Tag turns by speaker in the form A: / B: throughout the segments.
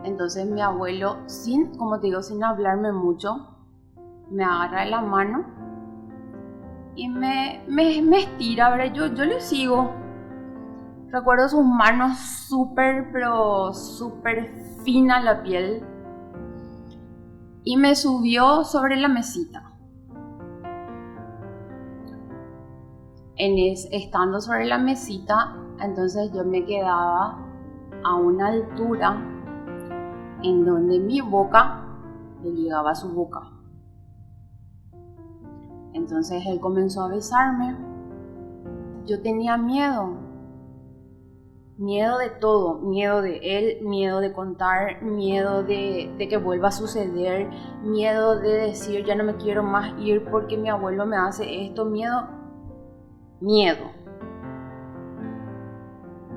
A: Entonces mi abuelo, como te digo, sin hablarme mucho, me agarra de la mano y me estira, ¿verdad? Yo le sigo. Recuerdo sus manos pero súper fina la piel. Y me subió sobre la mesita. Estando sobre la mesita, entonces yo me quedaba a una altura en donde mi boca le llegaba a su boca. Entonces él comenzó a besarme. Yo tenía miedo de todo, miedo de él, miedo de contar, miedo de que vuelva a suceder, miedo de decir ya no me quiero más ir porque mi abuelo me hace esto, miedo.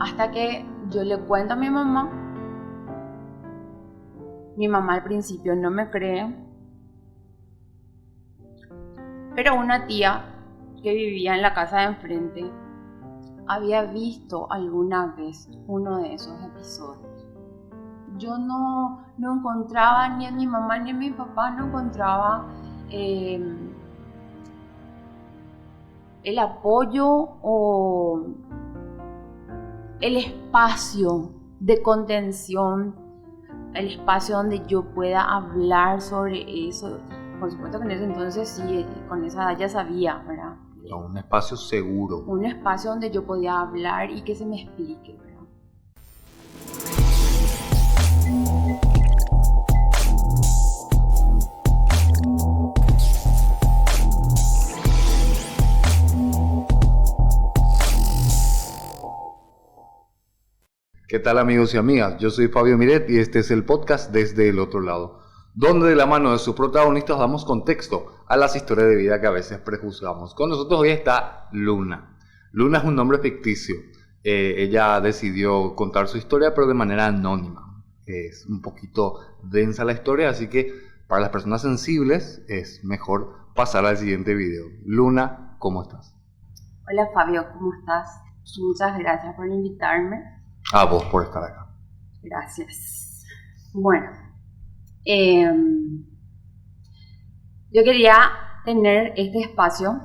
A: Hasta que yo le cuento a mi mamá. Mi mamá al principio no me cree, pero una tía que vivía en la casa de enfrente había visto alguna vez uno de esos episodios. Yo no encontraba, ni en mi mamá ni en mi papá no encontraba el apoyo o el espacio de contención, el espacio donde yo pueda hablar sobre eso. Por supuesto que en ese entonces sí, con esa edad ya sabía, ¿verdad?
B: Un espacio seguro.
A: Un espacio donde yo podía hablar y que se me explique, ¿verdad?
B: ¿Qué tal, amigos y amigas? Yo soy Fabio Miret y este es el podcast Desde el Otro Lado, donde de la mano de sus protagonistas damos contexto a las historias de vida que a veces prejuzgamos. Con nosotros hoy está Luna. Luna es un nombre ficticio. Ella decidió contar su historia, pero de manera anónima. Es un poquito densa la historia, así que para las personas sensibles es mejor pasar al siguiente video. Luna, ¿cómo estás?
A: Hola Fabio, ¿cómo estás? Muchas gracias por invitarme.
B: A vos por estar acá.
A: Gracias. Bueno, yo quería tener este espacio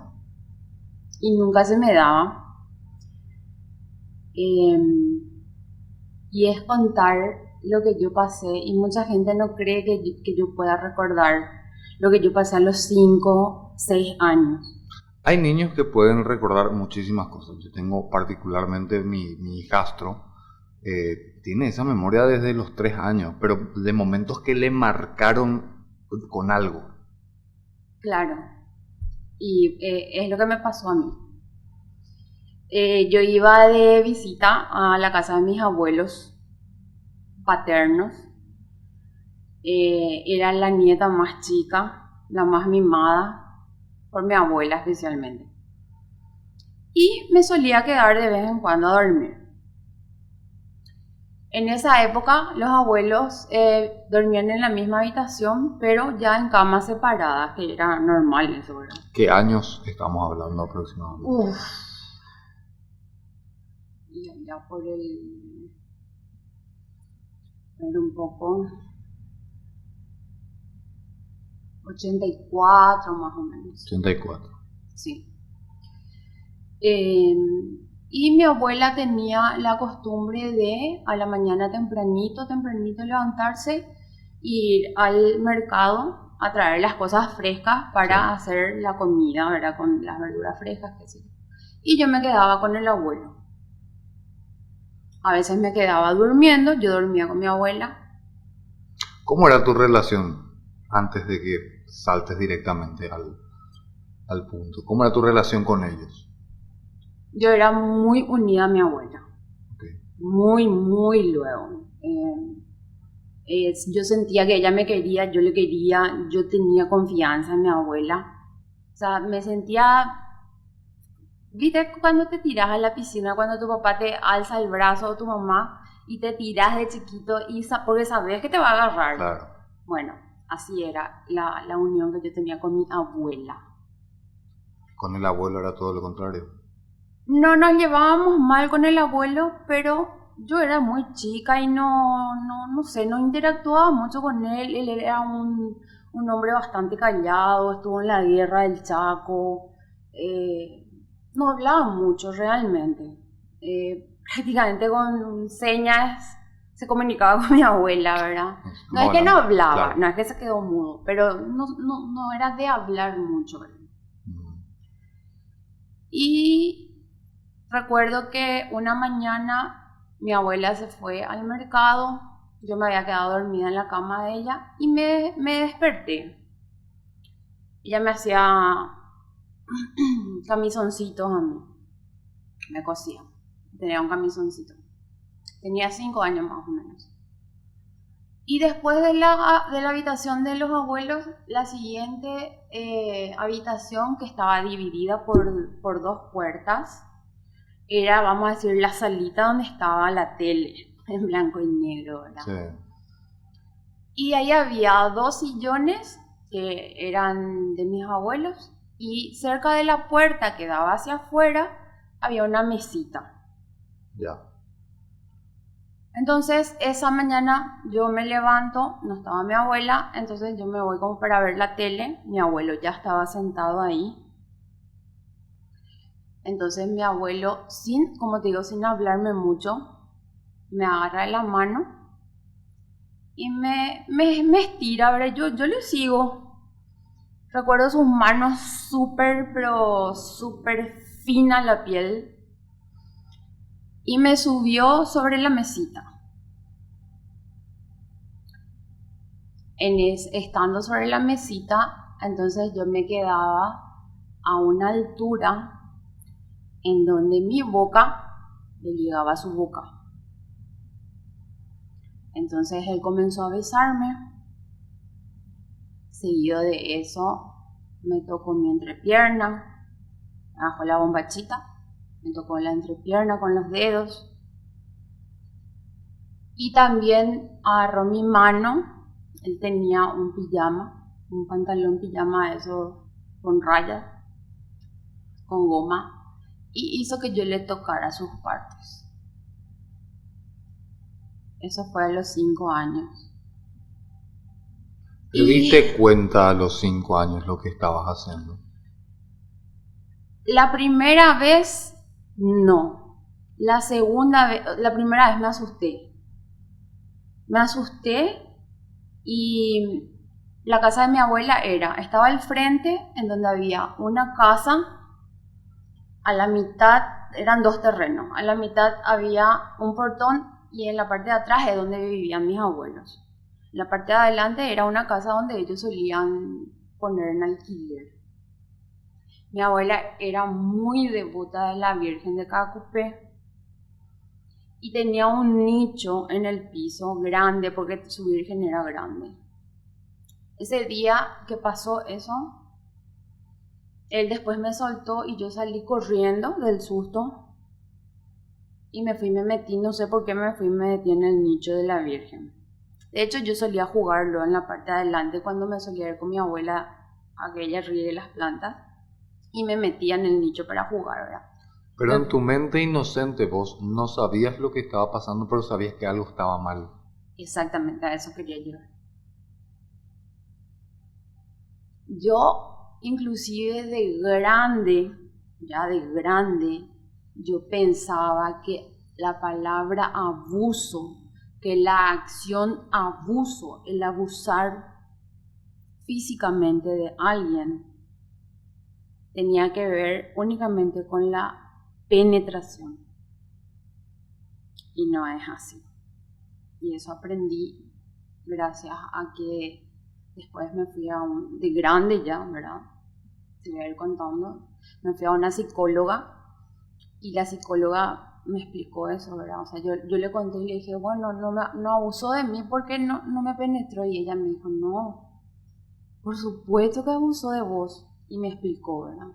A: y nunca se me daba. Y es contar lo que yo pasé, y mucha gente no cree que yo pueda recordar lo que yo pasé a los 5, 6 años.
B: Hay niños que pueden recordar muchísimas cosas. Yo tengo particularmente mi hijastro. Tiene esa memoria desde los 3 años, pero de momentos que le marcaron con algo.
A: Claro, y es lo que me pasó a mí. Yo iba de visita a la casa de mis abuelos paternos. Era la nieta más chica, la más mimada, por mi abuela especialmente. Y me solía quedar de vez en cuando a dormir. En esa época los abuelos dormían en la misma habitación, pero ya en camas separadas, que era normal eso, ¿verdad?
B: ¿Qué años estamos hablando aproximadamente?
A: Y allá por un poco 84 más o menos.
B: 84.
A: Sí. Y mi abuela tenía la costumbre de a la mañana tempranito levantarse, ir al mercado a traer las cosas frescas para hacer la comida, ¿verdad? Con las verduras frescas, qué sé yo. Y yo me quedaba con el abuelo. A veces me quedaba durmiendo, yo dormía con mi abuela.
B: ¿Cómo era tu relación antes de que saltes directamente al punto? ¿Cómo era tu relación con ellos?
A: Yo era muy unida a mi abuela.
B: Okay.
A: Muy, muy luego. Yo sentía que ella me quería, yo le quería, yo tenía confianza en mi abuela. O sea, me sentía... ¿Viste cuando te tiras a la piscina, cuando tu papá te alza el brazo o tu mamá y te tiras de chiquito porque sabes que te va a agarrar?
B: Claro.
A: Bueno, así era la unión que yo tenía con mi abuela.
B: ¿Con el abuelo era todo lo contrario?
A: No nos llevábamos mal con el abuelo, pero yo era muy chica y no sé, no interactuaba mucho con él. Él era un hombre bastante callado, estuvo en la guerra del Chaco, no hablaba mucho realmente. Prácticamente con señas se comunicaba con mi abuela, ¿verdad? No es que no hablaba,
B: claro.
A: no es que se quedó mudo, pero no era de hablar mucho, ¿verdad? Y recuerdo que una mañana mi abuela se fue al mercado, yo me había quedado dormida en la cama de ella y me desperté. Ella me hacía camisoncitos a mí, me cosía, tenía un camisoncito. Tenía 5 años más o menos. Y después de la habitación de los abuelos, la siguiente habitación, que estaba dividida por 2 puertas, era, vamos a decir, la salita donde estaba la tele, en blanco y negro, ¿verdad?
B: Sí.
A: Y ahí había 2 sillones que eran de mis abuelos, y cerca de la puerta que daba hacia afuera había una mesita.
B: Ya.
A: Entonces esa mañana yo me levanto, no estaba mi abuela, entonces yo me voy como para ver la tele, mi abuelo ya estaba sentado ahí. Entonces mi abuelo, como te digo, sin hablarme mucho, me agarra de la mano y me estira, ¿verdad? Yo le sigo. Recuerdo sus manos pero súper fina la piel. Y me subió sobre la mesita. Estando sobre la mesita, entonces yo me quedaba a una altura en donde mi boca le llegaba a su boca. Entonces él comenzó a besarme. Seguido de eso, me tocó mi entrepierna, bajo la bombachita. Me tocó la entrepierna con los dedos. Y también agarró mi mano. Él tenía un pijama, un pantalón pijama, eso con rayas, con goma. Y hizo que yo le tocara sus partes. Eso fue a los 5 años.
B: ¿Te diste cuenta a los 5 años lo que estabas haciendo?
A: La primera vez... No, la primera vez me asusté. Me asusté y la casa de mi abuela estaba al frente, en donde había una casa, a la mitad eran 2 terrenos, a la mitad había un portón y en la parte de atrás es donde vivían mis abuelos. En la parte de adelante era una casa donde ellos solían poner en alquiler. Mi abuela era muy devota de la Virgen de Cacupé y tenía un nicho en el piso grande porque su Virgen era grande. Ese día que pasó eso, él después me soltó y yo salí corriendo del susto y me metí, no sé por qué me metí en el nicho de la Virgen. De hecho, yo solía jugarlo en la parte de adelante cuando me solía ir con mi abuela a que ella riegue las plantas. Y me metía en el nicho para jugar, ¿verdad?
B: Pero en tu mente inocente vos no sabías lo que estaba pasando, pero sabías que algo estaba mal.
A: Exactamente, a eso quería llegar. Yo, inclusive de grande, yo pensaba que la palabra abuso, que la acción abuso, el abusar físicamente de alguien, tenía que ver únicamente con la penetración. Y no es así. Y eso aprendí gracias a que después me fui de grande ya, ¿verdad? Te voy a ir contando. Me fui a una psicóloga y la psicóloga me explicó eso, ¿verdad? O sea, yo le conté y le dije, bueno, no abusó de mí porque no me penetró. Y ella me dijo, no, por supuesto que abusó de vos. Y me explicó, ¿verdad?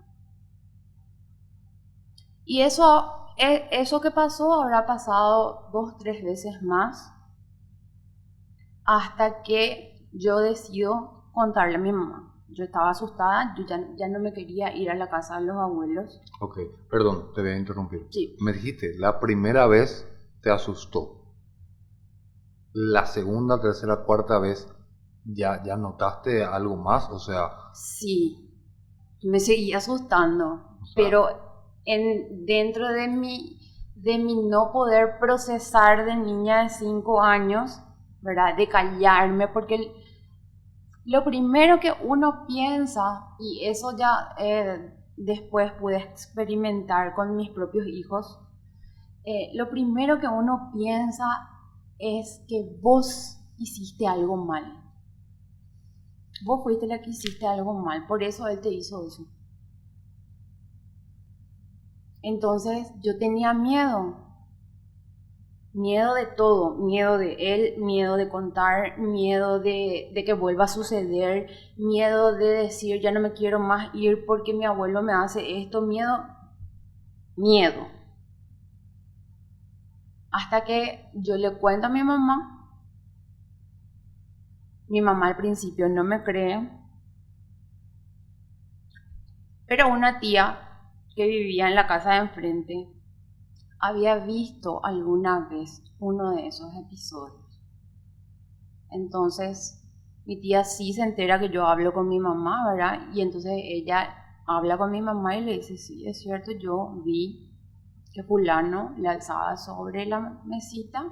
A: Y eso que pasó habrá pasado 2, 3 veces más hasta que yo decido contarle a mi mamá. Yo estaba asustada, yo ya no me quería ir a la casa de los abuelos.
B: Ok, perdón, te voy a interrumpir.
A: Sí.
B: Me dijiste, la primera vez te asustó, la segunda, tercera, cuarta vez, ¿ya notaste algo más? O sea,
A: Sí, me seguía asustando,
B: o sea,
A: pero dentro de mi no poder procesar de niña de 5 años, ¿verdad? De callarme, porque lo primero que uno piensa, y eso ya después pude experimentar con mis propios hijos, lo primero que uno piensa es que vos hiciste algo mal. Vos fuiste la que hiciste algo mal, por eso él te hizo eso. Entonces yo tenía miedo de todo, miedo de él, miedo de contar, miedo de que vuelva a suceder, miedo de decir ya no me quiero más ir porque mi abuelo me hace esto, miedo. Hasta que yo le cuento a mi mamá al principio no me cree, pero una tía que vivía en la casa de enfrente había visto alguna vez uno de esos episodios. Entonces, mi tía sí se entera que yo hablo con mi mamá, ¿verdad? Y entonces ella habla con mi mamá y le dice, sí, es cierto, yo vi que fulano le alzaba sobre la mesita.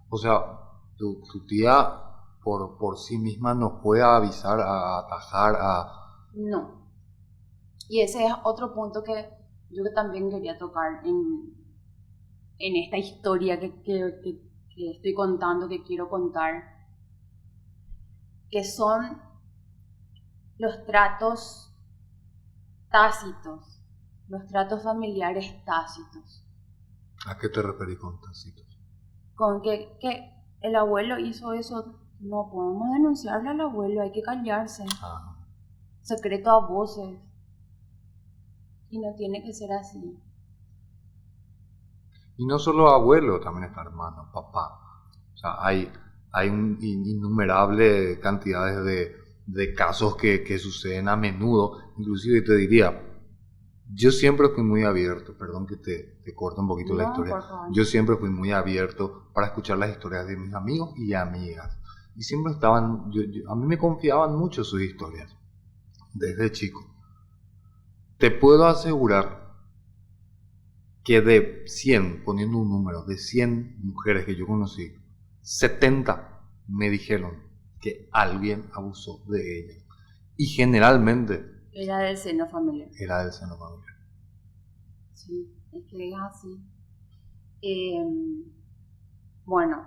B: o sea, tu tía por sí misma nos puede avisar, a atajar,
A: No. Y ese es otro punto que yo también quería tocar en esta historia que estoy contando, que quiero contar, que son los tratos tácitos, los tratos familiares tácitos,
B: ¿A qué te referís con tacitos?
A: con que el abuelo hizo eso, no podemos denunciarle al abuelo, hay que callarse,
B: Ah.
A: secreto a voces, y no tiene que ser así.
B: Y no solo abuelo, también está hermano, papá. O sea, hay innumerable cantidades de casos que suceden a menudo. Inclusive te diría, yo siempre fui muy abierto, perdón que te corte un poquito la
A: No,
B: historia.
A: por favor.
B: Yo siempre fui muy abierto para escuchar las historias de mis amigos y amigas. Y siempre estaban, a mí me confiaban mucho sus historias, desde chico. Te puedo asegurar que de 100, poniendo un número, de 100 mujeres que yo conocí, 70 me dijeron que alguien abusó de ellas. Y generalmente
A: Era del seno familiar.
B: era del seno familiar.
A: Sí, es que es así. Bueno,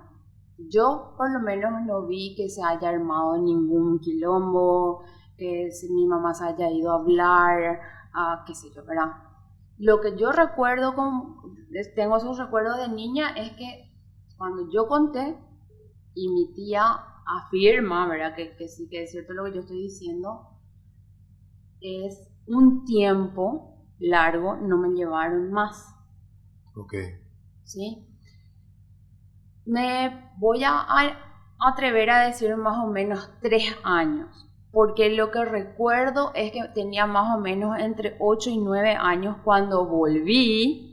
A: yo por lo menos no vi que se haya armado ningún quilombo, que mi mamá se haya ido a hablar, qué sé yo, ¿verdad? Lo que yo recuerdo, tengo esos recuerdos de niña, es que cuando yo conté y mi tía afirma, ¿verdad? Que sí que es cierto lo que yo estoy diciendo, es un tiempo largo, no me llevaron más.
B: Ok.
A: ¿Sí? Me voy a atrever a decir más o menos 3 años, porque lo que recuerdo es que tenía más o menos entre 8 y 9 años cuando volví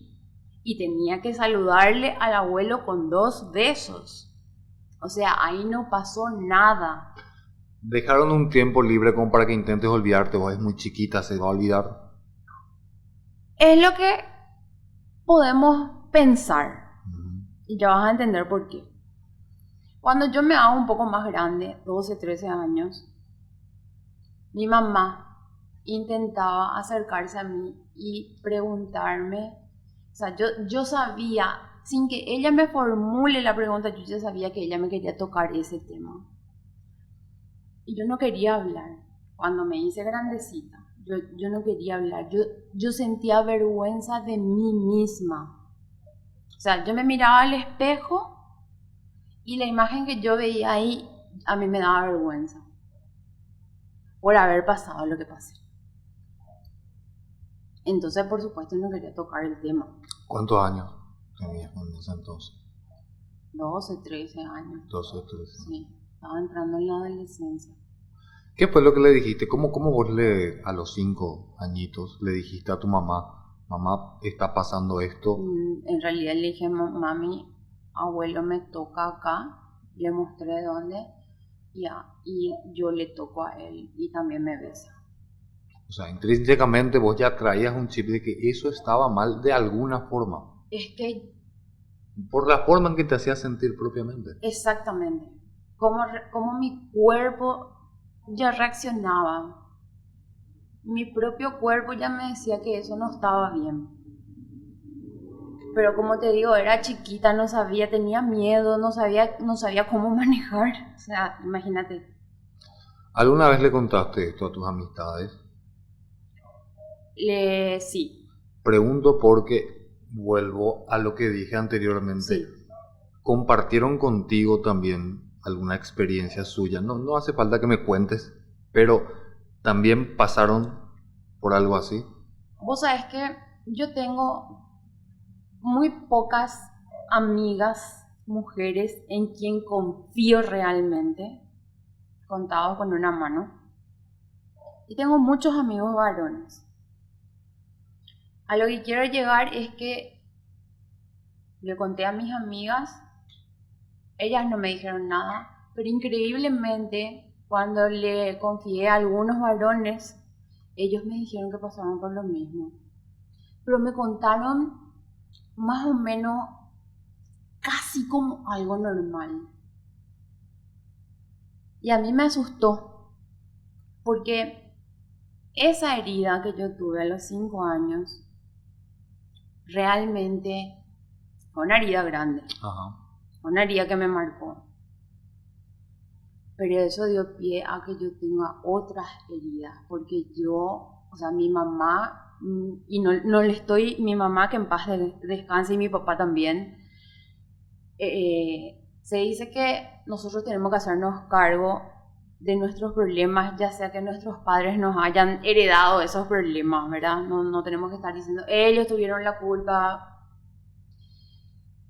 A: y tenía que saludarle al abuelo con 2 besos. O sea, ahí no pasó nada.
B: Dejaron un tiempo libre como para que intentes olvidarte, vos es muy chiquita, se va a olvidar.
A: Es lo que podemos pensar.
B: Ujú.
A: Y ya vas a entender por qué. Cuando yo me hago un poco más grande, 12, 13 años, mi mamá intentaba acercarse a mí y preguntarme, o sea, yo sabía, sin que ella me formule la pregunta, yo ya sabía que ella me quería tocar ese tema. Y yo no quería hablar. Cuando me hice grandecita, yo no quería hablar. Yo sentía vergüenza de mí misma. O sea, yo me miraba al espejo y la imagen que yo veía ahí a mí me daba vergüenza por haber pasado lo que pasé. Entonces, por supuesto, no quería tocar el tema.
B: ¿Cuántos años tenías en ese entonces?
A: 12, 13 años.
B: 12 o 13.
A: Sí, estaba entrando en la adolescencia.
B: ¿Qué fue lo que le dijiste? ¿Cómo vos a los 5 añitos le dijiste a tu mamá, mamá, está pasando esto.
A: En realidad le dije, mami, abuelo me toca acá, le mostré dónde, y yo le toco a él y también me besa.
B: O sea, intrínsecamente vos ya traías un chip de que eso estaba mal de alguna forma.
A: Es que
B: Por la forma en que te hacía sentir propiamente.
A: exactamente, como mi cuerpo ya reaccionaba. Mi propio cuerpo ya me decía que eso no estaba bien. Pero como te digo, era chiquita, no sabía, tenía miedo, no sabía cómo manejar. O sea, imagínate.
B: ¿Alguna vez le contaste esto a tus amistades?
A: Sí,
B: Pregunto porque vuelvo a lo que dije anteriormente.
A: sí.
B: ¿Compartieron contigo también alguna experiencia suya? No hace falta que me cuentes, pero también pasaron por algo así.
A: Vos sabés que yo tengo muy pocas amigas, mujeres, en quien confío realmente, contados con una mano. Y tengo muchos amigos varones. A lo que quiero llegar es que le conté a mis amigas, ellas no me dijeron nada, pero increíblemente cuando le confié a algunos varones, ellos me dijeron que pasaban por lo mismo. Pero me contaron más o menos casi como algo normal. Y a mí me asustó, porque esa herida que yo tuve a los 5 años, realmente fue una herida grande.
B: Ajá.
A: Una herida que me marcó. Pero eso dio pie a que yo tenga otras heridas, porque yo, o sea, mi mamá, y no le estoy, mi mamá que en paz descanse y mi papá también, se dice que nosotros tenemos que hacernos cargo de nuestros problemas, ya sea que nuestros padres nos hayan heredado esos problemas, ¿verdad? No tenemos que estar diciendo, ellos tuvieron la culpa.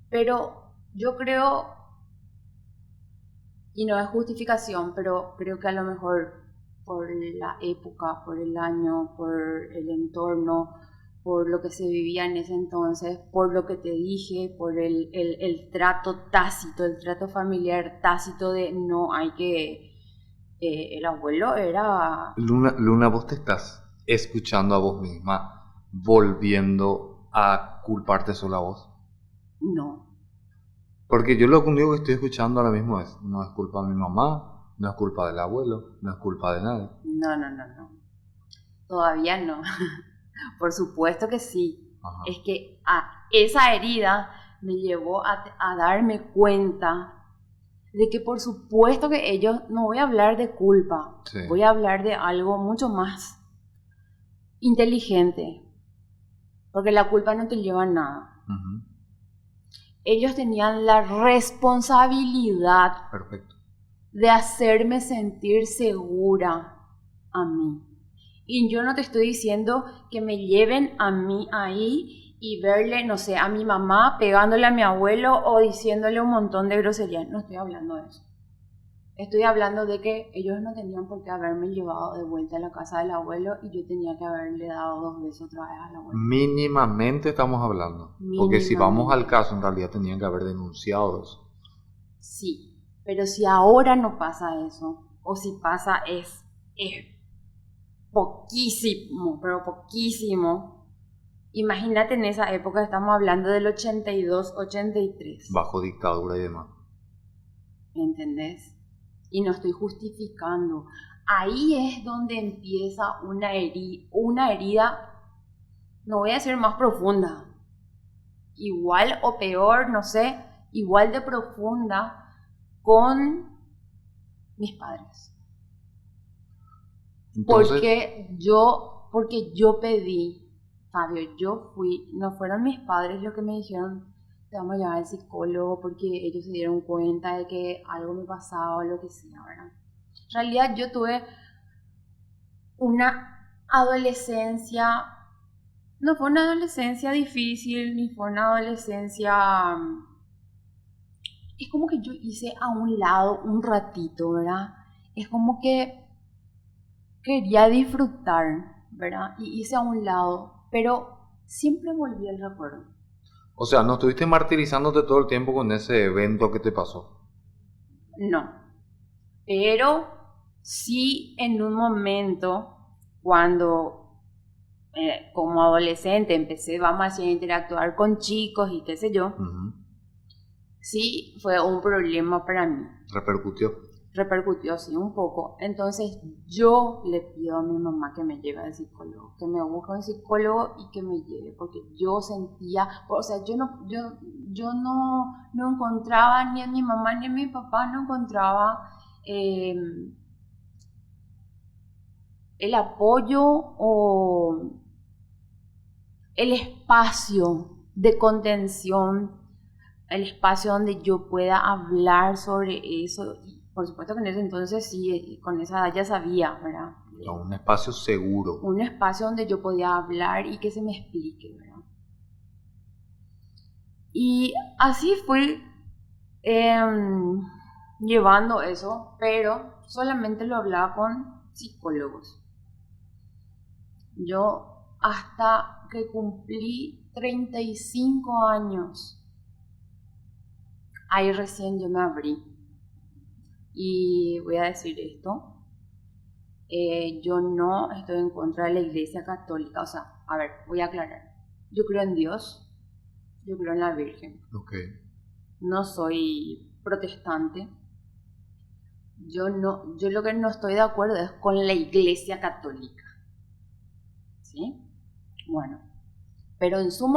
A: Pero yo creo, y no es justificación, pero creo que a lo mejor por la época, por el año, por el entorno, por lo que se vivía en ese entonces, por lo que te dije, por el trato tácito, el trato familiar tácito de no hay que... el abuelo era...
B: Luna, vos te estás escuchando a vos misma, volviendo a culparte sola a vos.
A: No.
B: Porque yo lo único que estoy escuchando ahora mismo es, no es culpa de mi mamá, no es culpa del abuelo, no es culpa de nadie.
A: No. Todavía no. Por supuesto que sí.
B: Ajá.
A: Es que esa herida me llevó a darme cuenta de que por supuesto que ellos, no voy a hablar de culpa,
B: Sí.
A: voy a hablar de algo mucho más inteligente, porque la culpa no te lleva a nada.
B: Uh-huh.
A: Ellos tenían la responsabilidad
B: Perfecto.
A: de hacerme sentir segura a mí. Y yo no te estoy diciendo que me lleven a mí ahí y verle, no sé, a mi mamá pegándole a mi abuelo o diciéndole un montón de groserías. No estoy hablando de eso. Estoy hablando de que ellos no tenían por qué haberme llevado de vuelta a la casa del abuelo y yo tenía que haberle dado 2 besos otra vez al abuelo.
B: Mínimamente estamos hablando. Porque si vamos al caso, en realidad tenían que haber denunciado eso.
A: Sí, pero si ahora no pasa eso, o si pasa es poquísimo, pero poquísimo. Imagínate en esa época, estamos hablando del 82, 83.
B: Bajo dictadura y demás.
A: ¿Entendés? Y no estoy justificando. Ahí es donde empieza una herida, no voy a decir más profunda, igual o peor, no sé, igual de profunda con mis padres.
B: Entonces,
A: Porque yo pedí, Fabio, yo fui, no fueron mis padres los que me dijeron, te vamos a llevar al psicólogo porque ellos se dieron cuenta de que algo me pasaba o lo que sea, ¿verdad? En realidad yo tuve una adolescencia, no fue una adolescencia difícil, ni fue una adolescencia... Es como que yo hice a un lado un ratito, ¿verdad? Es como que quería disfrutar, ¿verdad? Y hice a un lado, pero siempre volví al recuerdo.
B: O sea, no estuviste martirizándote todo el tiempo con ese evento que te pasó.
A: No, pero sí en un momento cuando como adolescente empecé, vamos a decir, a interactuar con chicos y qué sé yo, sí fue un problema para mí. Repercutió, sí, un poco. Entonces yo le pido a mi mamá que me lleve al psicólogo, que me busque un psicólogo y que me lleve, porque yo sentía, o sea, yo no encontraba, ni a mi mamá ni a mi papá no encontraba el apoyo o el espacio de contención, el espacio donde yo pueda hablar sobre eso. Por supuesto que en ese entonces sí, con esa edad ya sabía, ¿verdad?
B: Un espacio seguro.
A: Un espacio donde yo podía hablar y que se me explique, ¿verdad? Y así fui llevando eso, pero solamente lo hablaba con psicólogos. Yo hasta que cumplí 35 años, ahí recién yo me abrí. Y voy a decir esto, yo no estoy en contra de la Iglesia Católica, o sea, a ver, voy a aclarar. Yo creo en Dios, yo creo en la Virgen.
B: Okay.
A: No soy protestante. Yo lo que no estoy de acuerdo es con la Iglesia Católica. ¿Sí? Bueno, pero en ese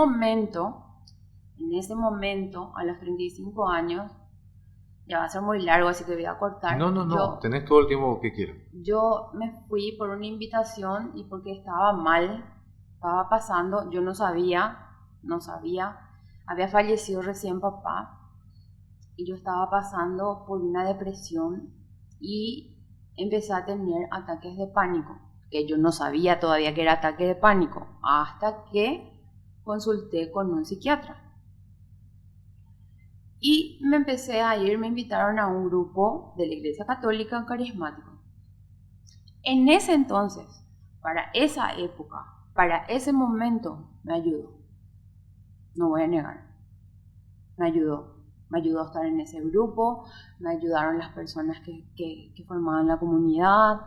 A: momento, a los 35 años, ya va a ser muy largo, así que voy a cortar.
B: No, tenés todo el tiempo que quieras.
A: Yo me fui por una invitación y porque estaba mal, estaba pasando, yo no sabía, había fallecido recién papá y yo estaba pasando por una depresión y empecé a tener ataques de pánico, que yo no sabía todavía que era ataque de pánico, hasta que consulté con un psiquiatra. Y me empecé a ir, me invitaron a un grupo de la Iglesia Católica carismático. En ese entonces, para esa época, para ese momento, me ayudó. No voy a negar. Me ayudó a estar en ese grupo, me ayudaron las personas que formaban la comunidad,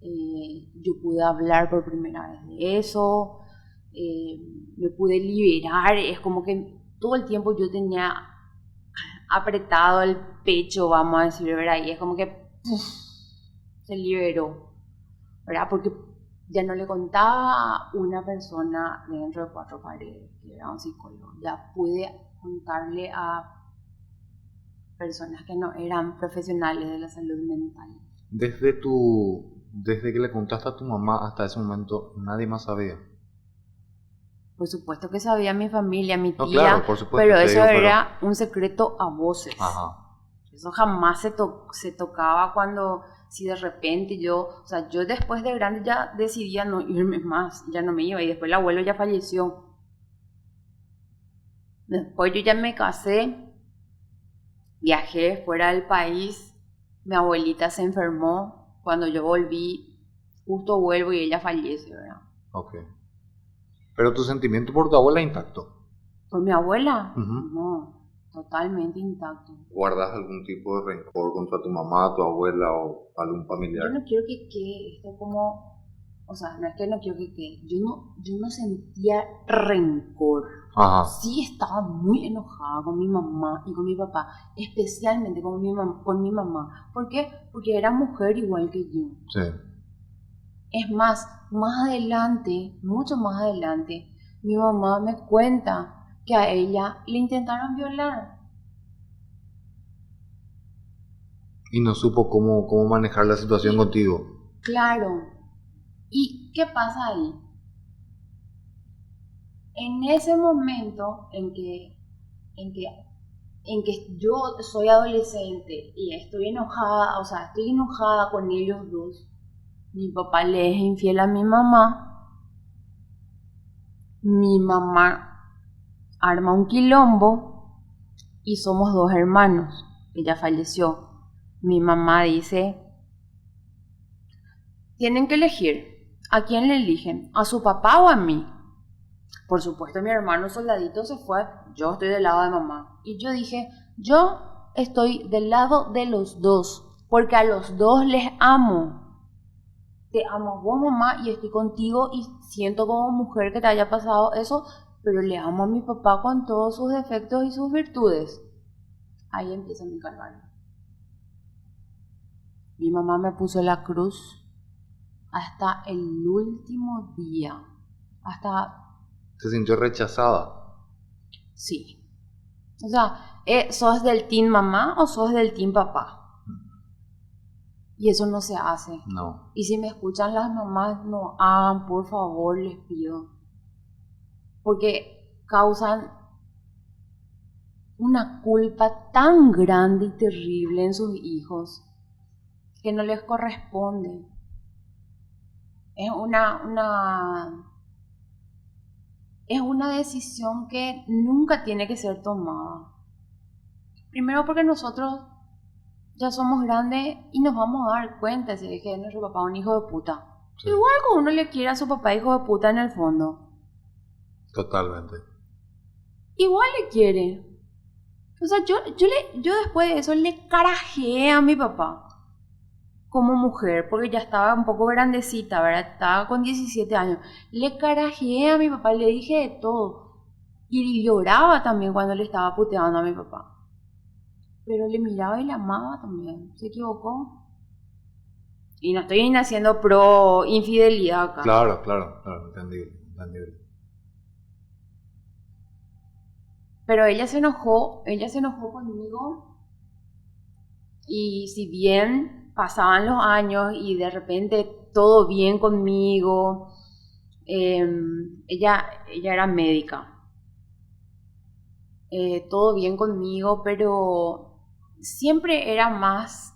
A: yo pude hablar por primera vez de eso, me pude liberar, es como que todo el tiempo yo tenía apretado el pecho, vamos a decir, ¿verdad? Y es como que se liberó, ¿verdad? Porque ya no le contaba a una persona dentro de 4 paredes que era un psicólogo, ya pude contarle a personas que no eran profesionales de la salud mental.
B: Desde que le contaste a tu mamá hasta ese momento, nadie más sabía.
A: Por supuesto que sabía mi familia, mi tía,
B: no, claro, por supuesto,
A: pero eso era un secreto a voces.
B: Ajá.
A: Eso jamás se tocaba cuando, si de repente yo después de grande ya decidía no irme más, ya no me iba, y después el abuelo ya falleció. Después yo ya me casé, viajé fuera del país, mi abuelita se enfermó, cuando yo volví, justo vuelvo y ella fallece, ¿verdad?
B: Ok. Pero tu sentimiento por tu abuela es intacto.
A: ¿Por mi abuela?
B: Uh-huh.
A: No, totalmente intacto.
B: ¿Guardas algún tipo de rencor contra tu mamá, tu abuela o algún familiar?
A: Yo no quiero que quede esto como, o sea, no es que no quiero que quede, yo no sentía rencor.
B: Ajá.
A: Sí estaba muy enojada con mi mamá y con mi papá, especialmente con mi mamá. ¿Por qué? Porque era mujer igual que yo.
B: Sí.
A: Es más adelante, mucho más adelante, mi mamá me cuenta que a ella le intentaron violar.
B: Y no supo cómo manejar la situación contigo.
A: Claro. ¿Y qué pasa ahí? En ese momento en que yo soy adolescente y estoy enojada con ellos dos, mi papá le es infiel a mi mamá arma un quilombo y somos 2 hermanos, ella falleció. Mi mamá dice, tienen que elegir, ¿a quién le eligen? ¿A su papá o a mí? Por supuesto, mi hermano soldadito se fue, yo estoy del lado de mamá. Y yo dije, yo estoy del lado de los dos, porque a los dos les amo. Te amo a vos, mamá, y estoy contigo y siento como mujer que te haya pasado eso, pero le amo a mi papá con todos sus defectos y sus virtudes. Ahí empieza mi calvario. Mi mamá me puso la cruz hasta el último día.
B: ¿Se sintió rechazada?
A: Sí. O sea, ¿sos del team mamá o sos del team papá? Y eso no se hace.
B: No.
A: Y si me escuchan las mamás, no hagan, por favor, les pido. Porque causan una culpa tan grande y terrible en sus hijos que no les corresponde. Es una decisión que nunca tiene que ser tomada. Primero porque nosotros ya somos grandes y nos vamos a dar cuenta si es que nuestro papá es un hijo de puta. Sí. Igual que uno le quiere a su papá hijo de puta en el fondo.
B: Totalmente.
A: Igual le quiere. O sea, yo después de eso le carajeé a mi papá como mujer, porque ya estaba un poco grandecita, ¿verdad? Estaba con 17 años. Le carajeé a mi papá, le dije de todo. Y lloraba también cuando le estaba puteando a mi papá. Pero le miraba y le amaba también. ¿Se equivocó? Y no estoy haciendo pro infidelidad acá.
B: Claro, entendible.
A: Pero ella se enojó conmigo. Y si bien pasaban los años y de repente todo bien conmigo, ella era médica. Todo bien conmigo, pero siempre era más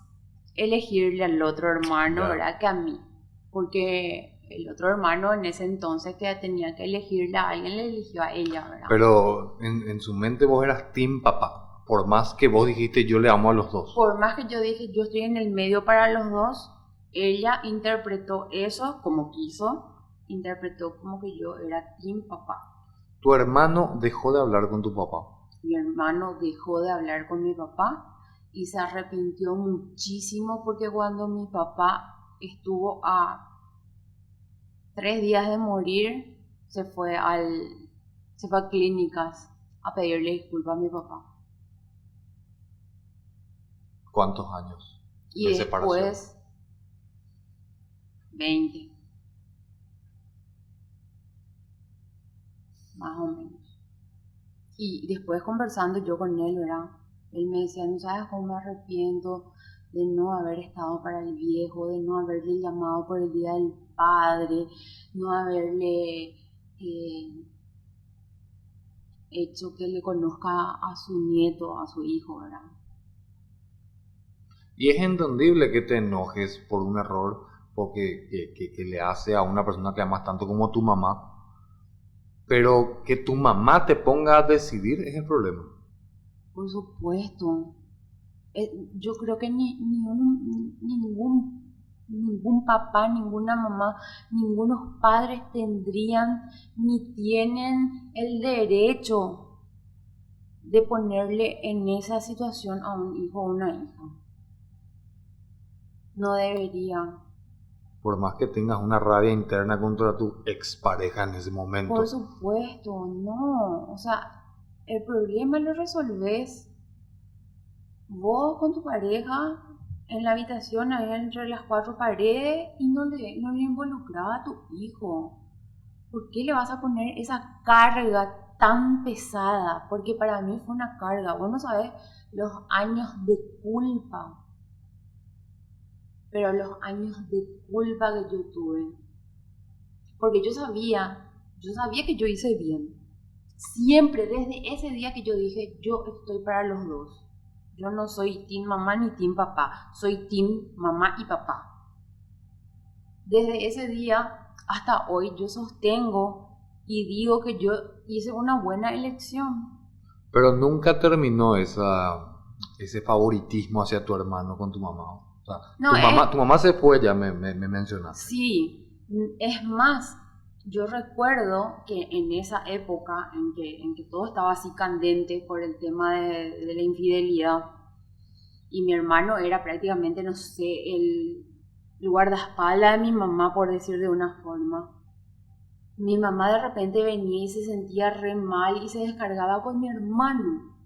A: elegirle al otro hermano, ¿verdad? Que a mí. Porque el otro hermano en ese entonces que tenía que elegirle a alguien, le eligió a ella, ¿verdad?
B: Pero en su mente vos eras team papá. Por más que vos dijiste yo le amo a los dos.
A: Por más que yo dije yo estoy en el medio para los dos, ella interpretó eso como quiso. Interpretó como que yo era team papá.
B: ¿Tu hermano dejó de hablar con tu papá?
A: Mi hermano dejó de hablar con mi papá y se arrepintió muchísimo porque cuando mi papá estuvo a 3 días de morir, se fue a clínicas a pedirle disculpas a mi papá.
B: ¿Cuántos años
A: de separación? Después 20. Más o menos. Y después conversando yo con él, ¿verdad? Él me decía, no sabes cómo me arrepiento de no haber estado para el viejo, de no haberle llamado por el Día del Padre, no haberle hecho que le conozca a su nieto, a su hijo, ¿verdad?
B: Y es entendible que te enojes por un error porque que le hace a una persona que amas tanto como tu mamá. Pero que tu mamá te ponga a decidir es el problema.
A: Por supuesto. Yo creo que ningún papá, ninguna mamá, ningunos padres tendrían ni tienen el derecho de ponerle en esa situación a un hijo o una hija. No deberían.
B: Por más que tengas una rabia interna contra tu expareja en ese momento.
A: Por supuesto, no. O sea, el problema lo resolvés vos con tu pareja en la habitación, ahí entre las 4 paredes, y no le involucraba a tu hijo. ¿Por qué le vas a poner esa carga tan pesada? Porque para mí fue una carga. Vos no sabés los años de culpa. Pero los años de culpa que yo tuve. Porque yo sabía que yo hice bien. Siempre, desde ese día que yo dije, yo estoy para los dos. Yo no soy team mamá ni team papá. Soy team mamá y papá. Desde ese día hasta hoy yo sostengo y digo que yo hice una buena elección.
B: Pero nunca terminó ese favoritismo hacia tu hermano con tu mamá. O sea, no, tu mamá se fue, ya me mencionaste.
A: Sí, es más, yo recuerdo que en esa época en que todo estaba así candente por el tema de la infidelidad, y mi hermano era prácticamente, no sé, el guardaespaldas de mi mamá, por decir de una forma. Mi mamá de repente venía y se sentía re mal y se descargaba con mi hermano.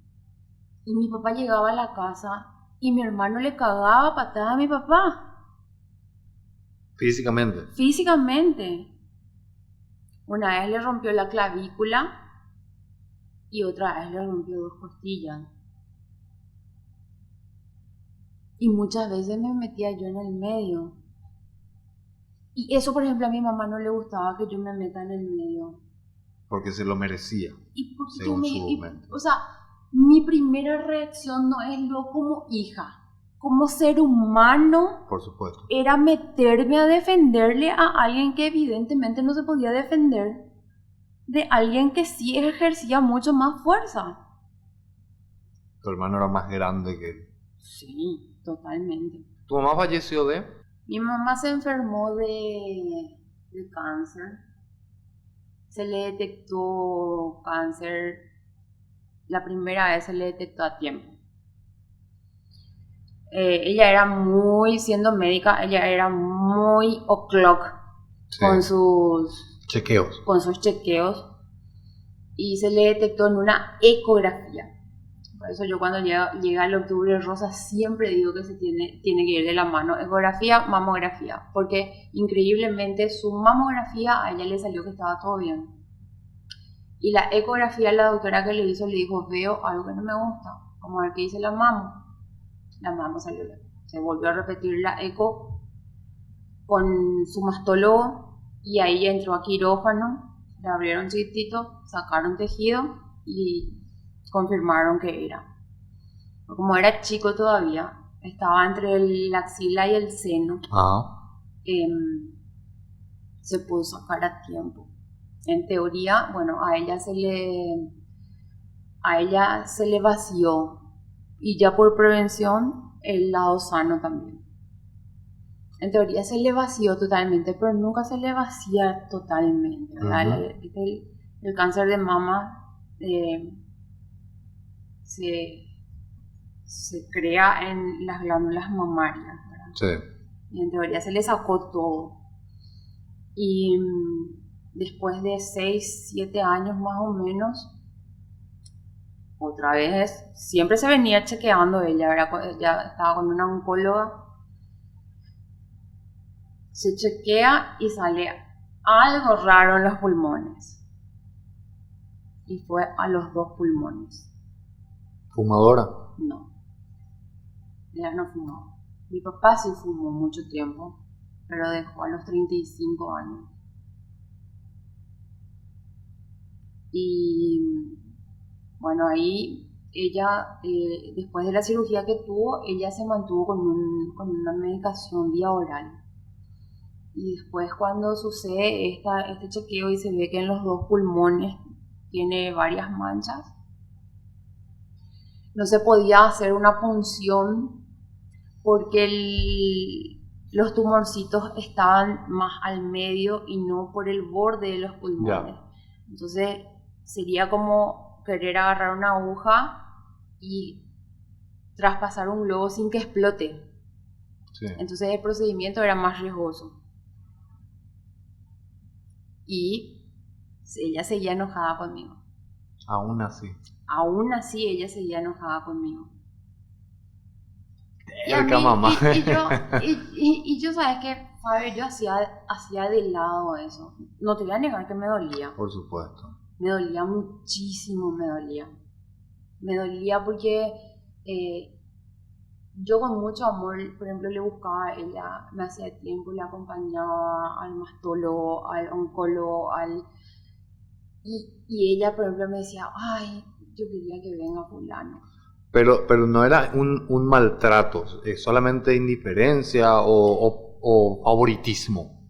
A: Y mi papá llegaba a la casa y mi hermano le cagaba a patada a mi papá.
B: Físicamente.
A: Físicamente. Una vez le rompió la clavícula y otra vez le rompió 2 costillas. Y muchas veces me metía yo en el medio. Y eso, por ejemplo, a mi mamá no le gustaba que yo me meta en el medio.
B: Porque se lo merecía,
A: Y porque
B: según su mente.
A: o sea, mi primera reacción no es lo como hija. Como ser humano,
B: Por supuesto.
A: era meterme a defenderle a alguien que evidentemente no se podía defender de alguien que sí ejercía mucho más fuerza.
B: Tu hermano era más grande que él.
A: Sí, totalmente.
B: ¿Tu mamá falleció de?
A: Mi mamá se enfermó de cáncer. Se le detectó cáncer, la primera vez se le detectó a tiempo. Ella era muy, siendo médica, ella era muy o'clock con sus chequeos y se le detectó en una ecografía. Por eso yo cuando llega el octubre rosa siempre digo que se tiene que ir de la mano ecografía, mamografía, porque increíblemente su mamografía a ella le salió que estaba todo bien. Y la ecografía, la doctora que le hizo le dijo, veo algo que no me gusta, vamos a ver qué dice la mamo. La mamo salió bien. Se volvió a repetir la eco con su mastólogo y ahí entró a quirófano, le abrieron chiquitito, sacaron tejido y confirmaron que era. Como era chico todavía, estaba entre la axila y el seno, se pudo sacar a tiempo. En teoría, bueno, a ella se le vació y ya por prevención el lado sano también. En teoría se le vació totalmente, pero nunca se le vacía totalmente, ¿verdad? El cáncer de mama se crea en las glándulas mamarias, ¿verdad?
B: Sí.
A: Y en teoría se le sacó todo. Y después de 6, 7 años más o menos, otra vez, siempre se venía chequeando ella, ¿verdad? Ella estaba con una oncóloga. Se chequea y sale algo raro en los pulmones. Y fue a los 2 pulmones.
B: ¿Fumadora?
A: No. Ella no fumaba. Mi papá sí fumó mucho tiempo, pero dejó a los 35 años. Y bueno, ahí ella, después de la cirugía que tuvo, ella se mantuvo con una medicación vía oral. Y después cuando sucede este chequeo y se ve que en los 2 pulmones tiene varias manchas, no se podía hacer una punción porque los tumorcitos estaban más al medio y no por el borde de los pulmones. Entonces sería como querer agarrar una aguja y traspasar un globo sin que explote.
B: Sí.
A: Entonces el procedimiento era más riesgoso. Y ella seguía enojada conmigo.
B: Aún así.
A: Aún así ella seguía enojada conmigo.
B: Mamá.
A: Y yo, ¿sabes qué, Fabio? Yo hacía de lado eso. No te voy a negar que me dolía.
B: Por supuesto.
A: Me dolía muchísimo, me dolía. Me dolía porque yo con mucho amor, por ejemplo, le buscaba a ella, me hacía tiempo, le acompañaba al mastólogo, al oncólogo, y ella, por ejemplo, me decía, ay, yo quería que venga fulano.
B: Pero no era un maltrato, solamente indiferencia o favoritismo.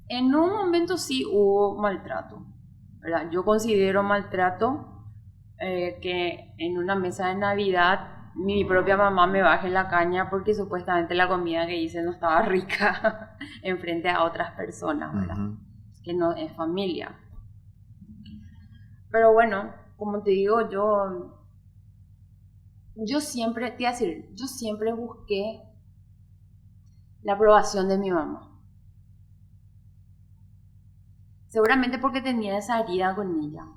A: En un momento sí hubo maltrato, ¿verdad? Yo considero maltrato que en una mesa de Navidad mi propia mamá me baje la caña porque supuestamente la comida que hice no estaba rica enfrente a otras personas, ¿verdad? Que no es familia. Pero bueno, como te digo, yo siempre, te iba a decir, yo siempre busqué la aprobación de mi mamá. Seguramente porque tenía esa herida con ella,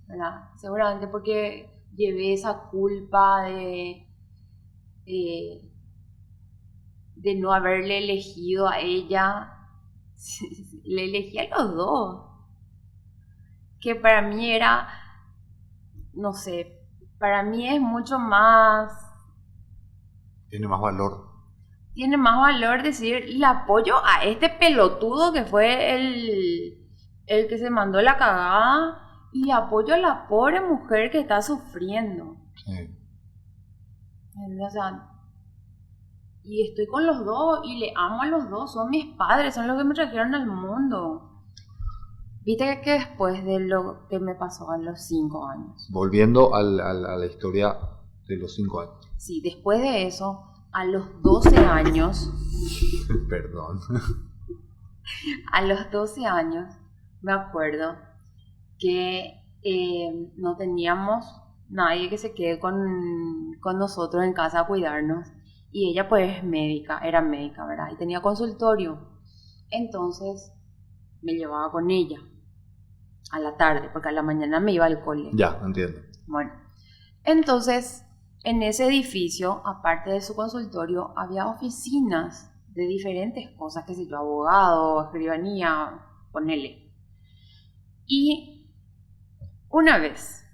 A: ¿verdad? Seguramente porque llevé esa culpa de no haberle elegido a ella. Le elegí a los dos. Que para mí era, no sé, para mí es mucho más...
B: Tiene más valor.
A: Tiene más valor decir, le apoyo a este pelotudo que fue el que se mandó la cagada, y le apoyo a la pobre mujer que está sufriendo.
B: Sí.
A: O sea, y estoy con los dos y le amo a los dos, son mis padres, son los que me trajeron al mundo. Viste que después de lo que me pasó a los 5 años.
B: Volviendo a la historia de los 5 años.
A: Sí, después de eso, a los 12 años...
B: Perdón.
A: A los 12 años, me acuerdo que no teníamos nadie que se quede con nosotros en casa a cuidarnos. Y ella pues era médica, ¿verdad? Y tenía consultorio. Entonces me llevaba con ella a la tarde, porque a la mañana me iba al cole.
B: Ya, entiendo.
A: Bueno, entonces en ese edificio, aparte de su consultorio, había oficinas de diferentes cosas, qué sé yo, abogado, escribanía, ponele. Y una vez,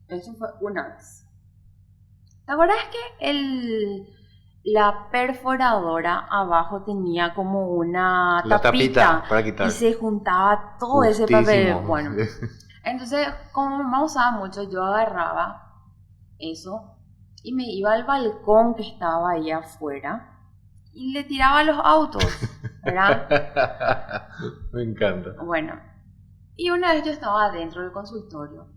A: eso fue una vez. ¿Te acuerdas que la perforadora abajo tenía como una tapita
B: para quitar?
A: Y se juntaba todo ese papel? Bueno, entonces como mamá usaba mucho, yo agarraba eso y me iba al balcón que estaba ahí afuera y le tiraba a los autos, ¿verdad?
B: Me encanta.
A: Bueno, y una vez yo estaba dentro del consultorio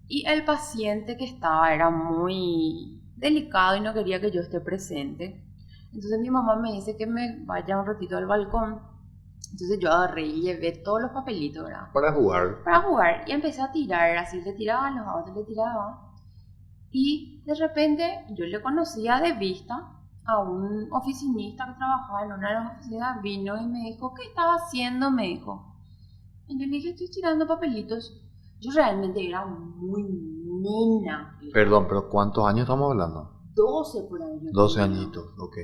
A: y el paciente que estaba era muy delicado y no quería que yo esté presente. Entonces mi mamá me dice que me vaya un ratito al balcón. Entonces yo agarré y llevé todos los papelitos, ¿verdad?
B: Para jugar.
A: Para jugar. Y empecé a tirar, así le tiraba a los autos, le tiraba. Y de repente yo le conocía de vista a un oficinista que trabajaba en una de las oficinas, vino y me dijo, ¿qué estaba haciendo? Me dijo. Y yo le dije, estoy tirando papelitos. Yo realmente era muy nena.
B: Perdón, pero ¿cuántos años estamos hablando?
A: 12 por ahí.
B: 12 añitos, ok.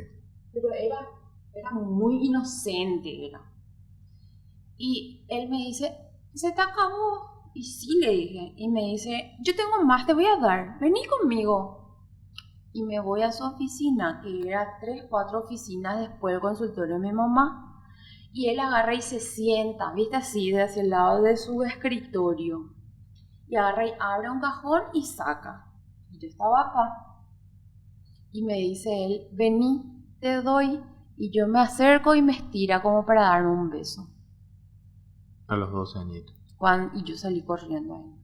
A: Pero era muy inocente, era. Y él me dice, se te acabó. Y sí, le dije. Y me dice, yo tengo más, te voy a dar. Vení conmigo. Y me voy a su oficina, que era 3, 4 oficinas después del consultorio de mi mamá. Y él agarra y se sienta, viste, así, de hacia el lado de su escritorio. Y agarra y abre un cajón y saca. Y yo estaba acá. Y me dice él, vení, te doy. Y yo me acerco y me estira como para darme un beso.
B: A los 12 añitos.
A: Y yo salí corriendo ahí.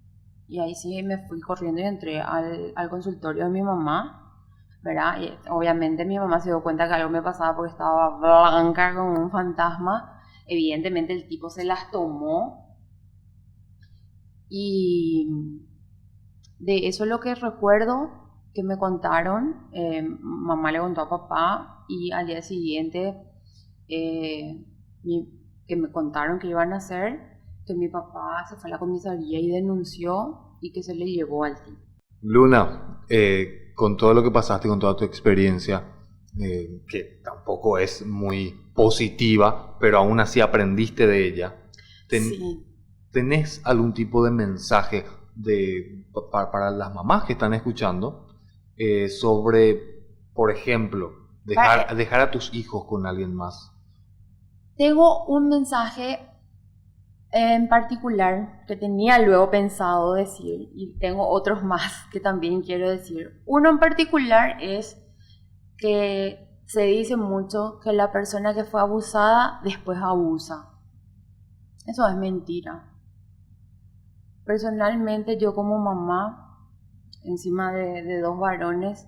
A: Y ahí sí me fui corriendo y entré al consultorio de mi mamá, ¿verdad? Y obviamente mi mamá se dio cuenta que algo me pasaba porque estaba blanca como un fantasma. Evidentemente el tipo se las tomó. Y de eso es lo que recuerdo que me contaron. Mamá le contó a papá y al día siguiente que me contaron que iban a hacer, que mi papá se fue a la comisaría y denunció y que se le llevó al tipo.
B: Luna, con todo lo que pasaste, con toda tu experiencia, que tampoco es muy positiva, pero aún así aprendiste de ella,
A: Sí.
B: ¿tenés algún tipo de mensaje para las mamás que están escuchando sobre, por ejemplo, dejar a tus hijos con alguien más?
A: Tengo un mensaje en particular que tenía luego pensado decir y tengo otros más que también quiero decir. Uno en particular es que se dice mucho que la persona que fue abusada después abusa. Eso es mentira. Personalmente yo como mamá, encima de 2 varones,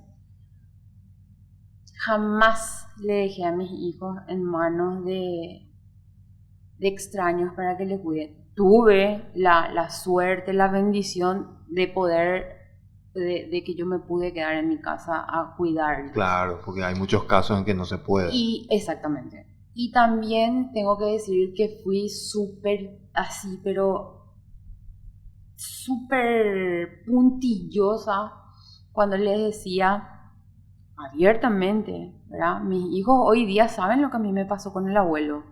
A: Jamás le dejé a mis hijos en manos de extraños para que les cuiden. Tuve la suerte, la bendición de poder, de que yo me pude quedar en mi casa a cuidarlos.
B: Claro, porque hay muchos casos en que no se puede.
A: Y exactamente. Y también tengo que decir que fui súper así, pero súper puntillosa cuando les decía abiertamente, ¿verdad? Mis hijos hoy día saben lo que a mí me pasó con el abuelo.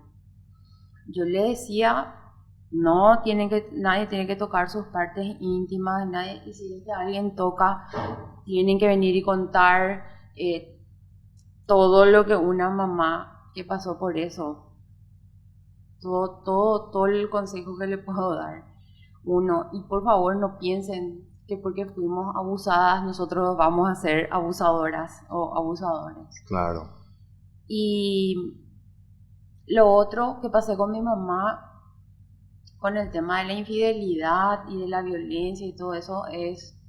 A: Yo le decía, no, nadie tiene que tocar sus partes íntimas, nadie, y si es que alguien toca, tienen que venir y contar todo lo que una mamá que pasó por eso, todo el consejo que le puedo dar. Uno, y por favor no piensen que porque fuimos abusadas nosotros vamos a ser abusadoras o abusadores.
B: Claro.
A: Y lo otro que pasé con mi mamá con el tema de la infidelidad y de la violencia y todo eso es,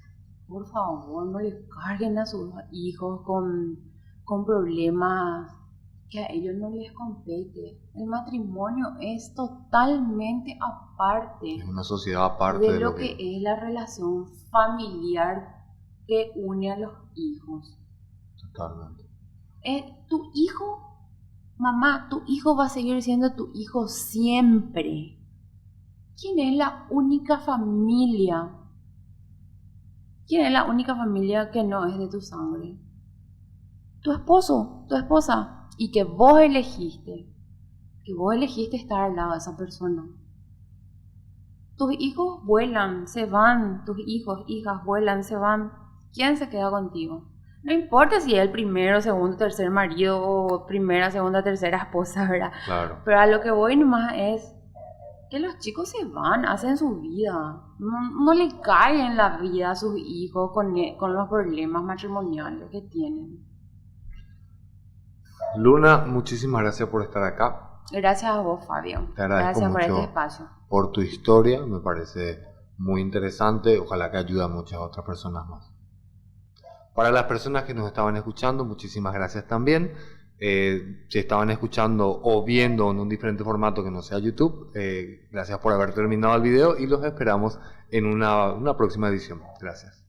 A: por favor, no les carguen a sus hijos con problemas que a ellos no les compete. El matrimonio es totalmente aparte.
B: Es una sociedad aparte
A: de lo que es la relación familiar que une a los hijos.
B: Totalmente.
A: Tu hijo, mamá, tu hijo va a seguir siendo tu hijo siempre. ¿Quién es la única familia? ¿Quién es la única familia que no es de tu sangre? Tu esposo, tu esposa. Y que vos elegiste estar al lado de esa persona. Tus hijos vuelan, se van. Tus hijos, hijas vuelan, se van. ¿Quién se queda contigo? No importa si es el primero, segundo, tercer marido o primera, segunda, tercera esposa, ¿verdad?
B: Claro.
A: Pero a lo que voy nomás es que los chicos se van, hacen su vida. No le caen la vida a sus hijos con los problemas matrimoniales que tienen.
B: Luna, muchísimas gracias por estar acá.
A: Gracias a vos, Fabio.
B: Te agradezco
A: gracias por
B: mucho
A: este espacio.
B: Por tu historia, me parece muy interesante. Ojalá que ayude a muchas otras personas más. Para las personas que nos estaban escuchando, muchísimas gracias también. Si estaban escuchando o viendo en un diferente formato que no sea YouTube, gracias por haber terminado el video y los esperamos en una próxima edición. Gracias.